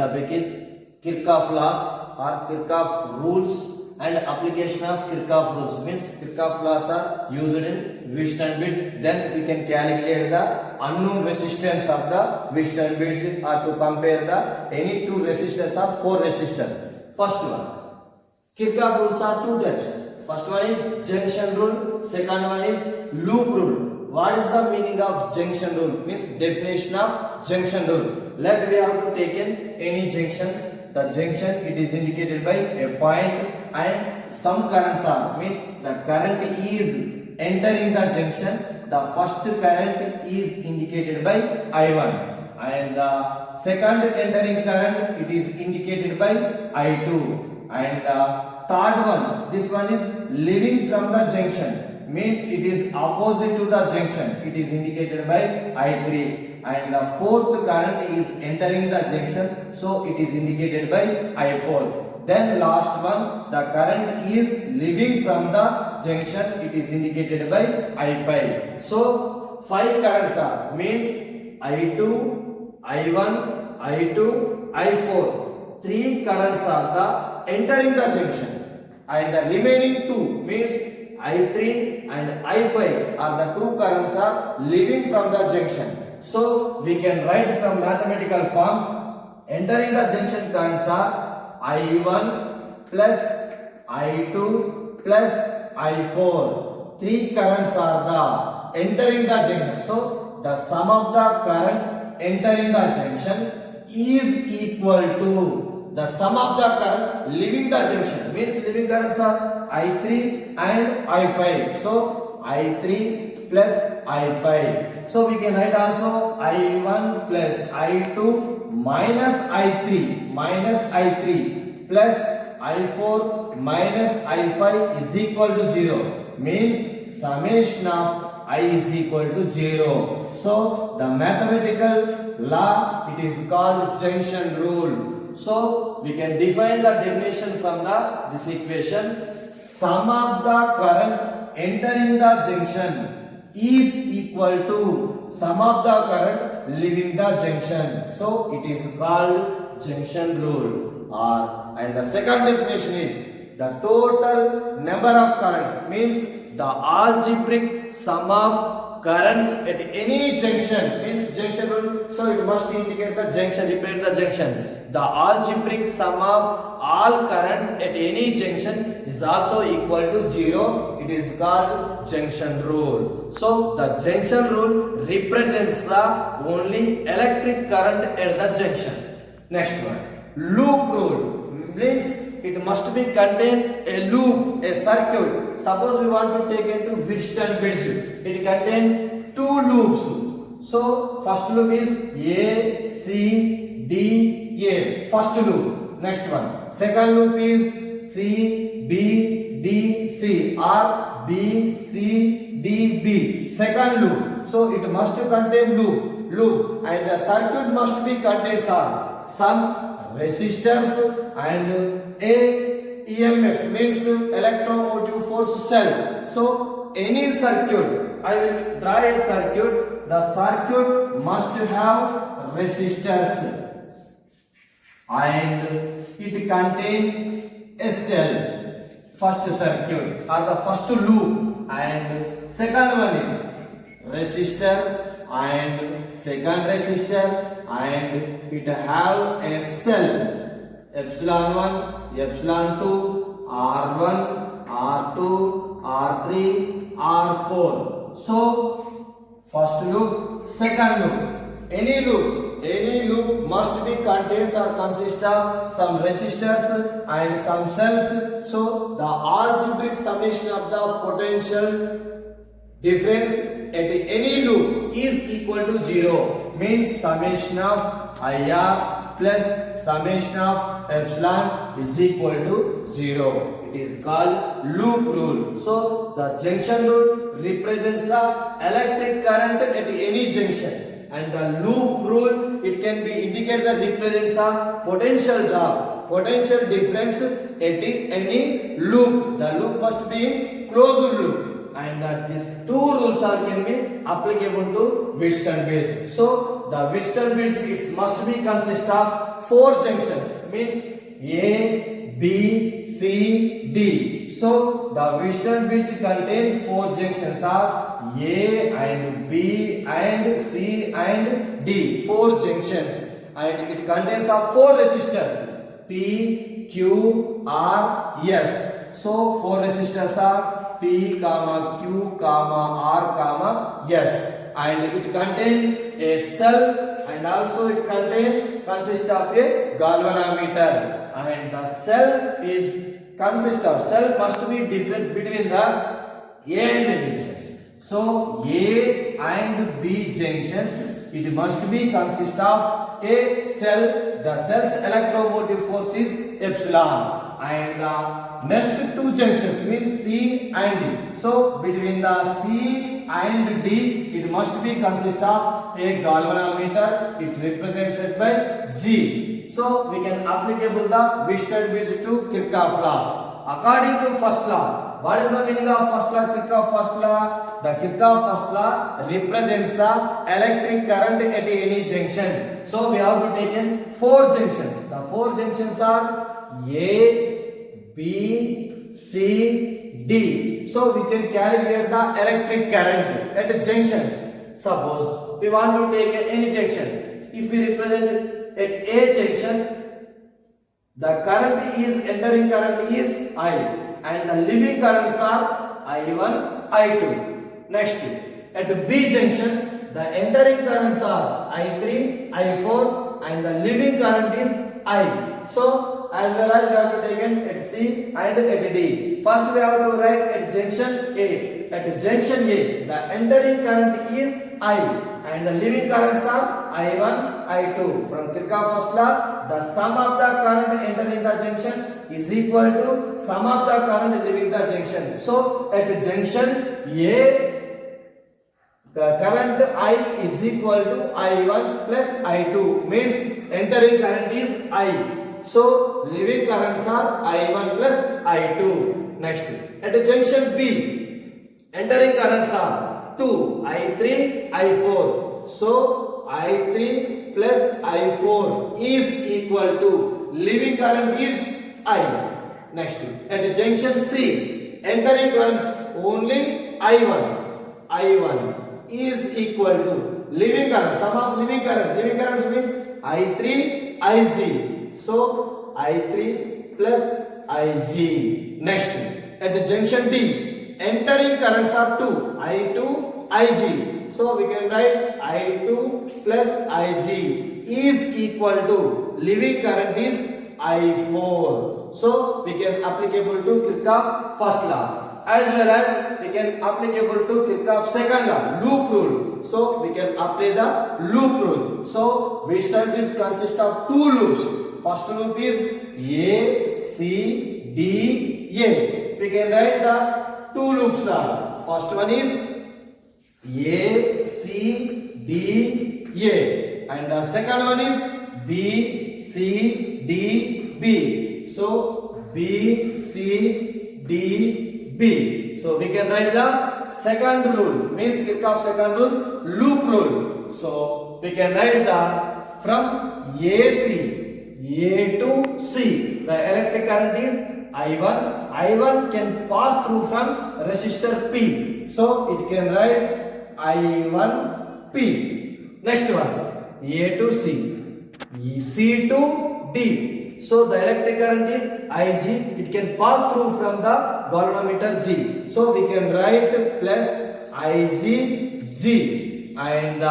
topic is Kirchhoff laws or Kirchhoff rules and application of Kirchhoff rules. Means Kirchhoff laws are used in width and width. Then we can calculate the unknown resistance of the width and width, or to compare the any two resistors or four resistors. First one, Kirchhoff rules are two types. First one is junction rule. Second one is loop rule. What is the meaning of junction rule? Means definition of junction rule. Let we have to take in any junction. The junction, it is indicated by a point and some currents are. Mean the current is entering the junction. The first current is indicated by I1 and the second entering current, it is indicated by I2, and the third one, this one is leaving from the junction. Means it is opposite to the junction, it is indicated by I3, and the fourth current is entering the junction, so it is indicated by I4. Then last one, the current is leaving from the junction, it is indicated by I5. So five currents are, means I2, I1, I2, I4. Three currents are the entering the junction, and the remaining two, means I3 and I5 are the two currents are leaving from the junction. So we can write from mathematical form, entering the junction currents are I1 plus I2 plus I4. Three currents are the entering the junction. So the sum of the current entering the junction is equal to the sum of the current leaving the junction. Means leaving currents are I3 and I5. So I3 plus I5. So we can write also I1 plus I2 minus I3 plus I4 minus I5 is equal to 0. Means summation of I is equal to 0. So the mathematical law, it is called junction rule. So we can define the definition from this equation. Sum of the current entering the junction is equal to sum of the current leaving the junction. So it is called junction rule. And the second definition is the total number of currents, means the algebraic sum of currents at any junction, means junction rule. So it must indicate the junction, represent the junction. The algebraic sum of all current at any junction is also equal to 0. It is called junction rule. So the junction rule represents the only electric current at the junction. Next one, loop rule, means it must be contain a loop, a circuit. Suppose we want to take it to width and width. It contain two loops. So first loop is A, C, D, A. First loop. Next one. Second loop is C, B, D, C, or B, C, D, B. Second loop. So it must contain loop, and the circuit must be contains some resistors and a EMF, means electromotive force cell. So any circuit, I will draw a circuit. The circuit must have resistors and it contain a cell. First circuit or the first loop, and second one is resistor and second resistor, and it have a cell epsilon 1, epsilon 2, R1, R2, R3, R4. So first loop, second loop, any loop must be contains or consist of some resistors and some cells. So the algebraic summation of the potential difference at any loop is equal to 0. Means summation of IR plus summation of epsilon is equal to 0. It is called loop rule. So the junction rule represents the electric current at any junction, and the loop rule, it can be indicated that represents a potential drop, potential difference at any loop. The loop must be in closed loop, and these two rules are can be applicable to Wheatstone bridge. So the Wheatstone bridge it must be consist of four junctions, means A, B, C, D. So the Wheatstone bridge contain four junctions are A and B and C and D. Four junctions, and it contains of four resistors P, Q, R, S. So four resistors are P, Q, R, S, and it contains a cell, and also it consists of a galvanometer, and the cell cell must be different between the A and B junctions. So A and B junctions it must be consist of a cell. The cell's electromotive force is epsilon, and the next two junctions means C and D. So between the C and D it must be consist of a galvanometer. It represented by G. So we can applicable the Wheatstone bridge to Kirchhoff laws. According to first law, what is the meaning of first law? Kirchhoff first law. The Kirchhoff first law represents the electric current at any junction. So we have to take in four junctions. The four junctions are A, B, C, D. So we can calculate the electric current at junctions. Suppose we want to take any junction. If we represent at A junction, the current is entering current is I, and the leaving currents are I1, I2. Next, at B junction, the entering currents are I3, I4, and the leaving current is I. So as well as we have to take in at C and at D. First we have to write at junction A. At junction A, the entering current is I, and the leaving currents are I1, I2. From Kirchhoff first law, the sum of the current entering the junction is equal to sum of the current leaving the junction. So at junction A, the current I is equal to I1 plus I2, means entering current is I. So leaving currents are I1 plus I2. Next, at junction B, entering currents are 2, I3, I4. So I3 plus I4 is equal to leaving current is I. Next, at junction C, entering currents only I1. I1 is equal to leaving current, sum of leaving current. Leaving current means I3, Ig. So I3 plus Ig. Next, at the junction D, entering currents are 2, I2, Ig. So we can write I2 plus Ig is equal to leaving current is I4. So we can applicable to Kirchhoff first law, as well as we can applicable to Kirchhoff second law, loop rule. So we can apply the loop rule. So Wheatstone bridge consists of two loops. First loop is A, C, D, A. We can write the two loops are. First one is A, C, D, A, and the second one is B, C, D, B. So B, C, D, B. So we can write the second rule, means Kirchhoff second rule, loop rule. So we can write the from AC, A to C, the electric current is I1. I1 can pass through from resistor P. So it can write I1P. Next one, A to C, C to D. So the electric current is Ig. It can pass through from the galvanometer G. So we can write plus Ig, and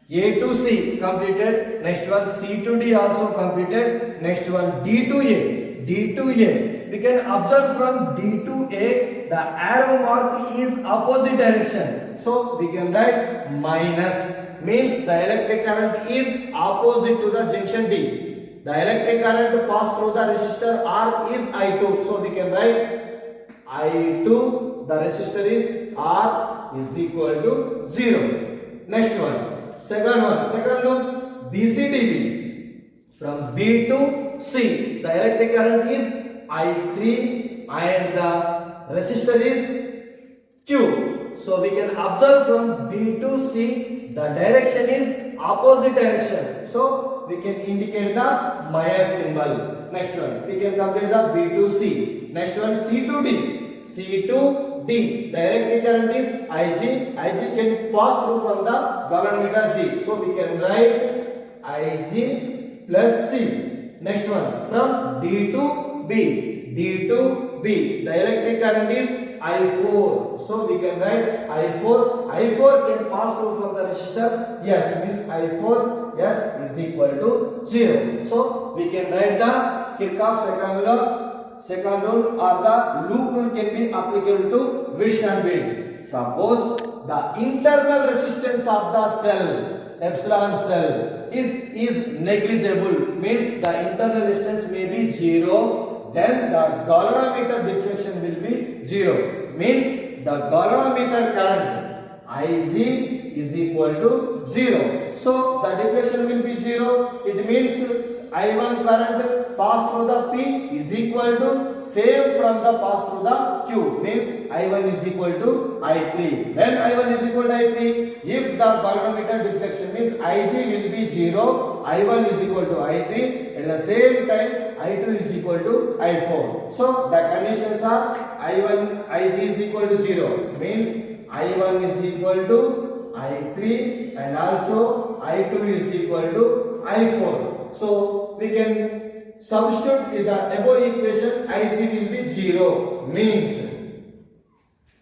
A to C completed. Next one C to D also completed. Next one D to A. D to A. We can observe from D to A the arrow mark is opposite direction. So we can write minus, means the electric current is opposite to the junction D. The electric current pass through the resistor R is I2. So we can write I2, the resistor is R is equal to 0. Next one. Second loop BCDB. From B to C, the electric current is I3 and the resistor is Q. So we can observe from B to C, the direction is opposite direction. So we can indicate the minus symbol. Next one, we can complete the B to C. Next one, C to D. C to D. The electric current is IG. IG can pass through from the galvanometer G. So we can write IG plus G. Next one, from D to B. D to B. The electric current is I4. So we can write I4. I4 can pass through from the resistor. Yes, means I4 yes is equal to 0. So we can write the Kirchhoff's second rule or the loop rule can be applicable to Westenbind. Suppose the internal resistance of the cell, epsilon cell, if is negligible, means the internal resistance may be 0, then the galvanometer deflection will be 0. Means the galvanometer current Ig is equal to 0. So the deflection will be 0. It means I1 current pass through the P is equal to same from the pass through the Q. Means I1 is equal to I3. When I1 is equal to I3, if the galvanometer deflection means Ig will be 0, I1 is equal to I3. At the same time, I2 is equal to I4. So the conditions are Ig is equal to 0. Means I1 is equal to I3 and also I2 is equal to I4. So we can substitute in the above equation. Ig will be 0. Means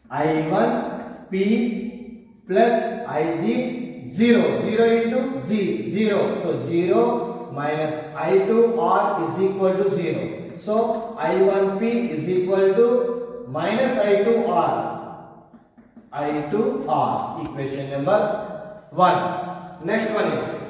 I1 P plus Ig 0. 0 into G 0. So 0 minus I2 R is equal to 0. So I1 P is equal to minus I2 R. I2 R. Equation number 1. Next one is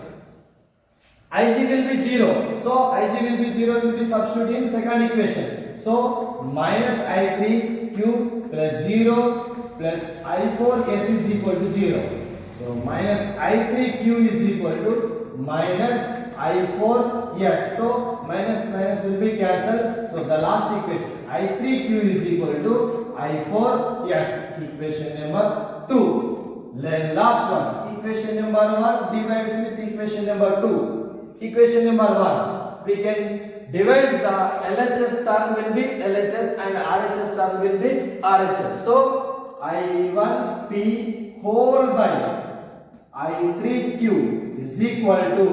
Ig will be 0. So Ig will be 0 will be substituted in second equation. So minus I3 Q plus 0 plus I4 S is equal to 0. So minus I3 Q is equal to minus I4 S. So minus minus will be cancelled. So the last equation I3 Q is equal to I4 S. Equation number 2. Then last one, equation number 1 divides with equation number 2. Equation number 1, we can divide the LHS term will be LHS and RHS term will be RHS. So I1P whole by I3Q is equal to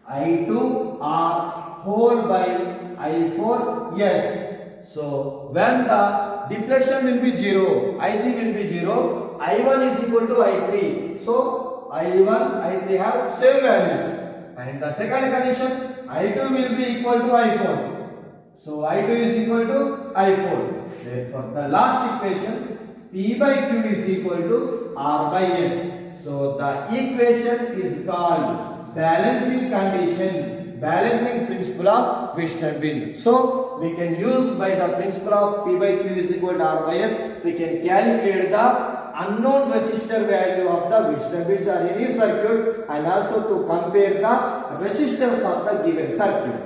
I2R whole by I4 S. So when the deflection will be 0, Ig will be 0, I1 is equal to I3. So I1, I3 have same values. And the second condition, I2 will be equal to I4. So I2 is equal to I4. Therefore, the last equation, P by Q is equal to R by S. So the equation is called balancing condition, balancing principle of Westenbind. So we can use by the principle of P by Q is equal to R by S, we can calculate the unknown resistor value of the Westenbind or any circuit and also to compare the resistance of the given circuit.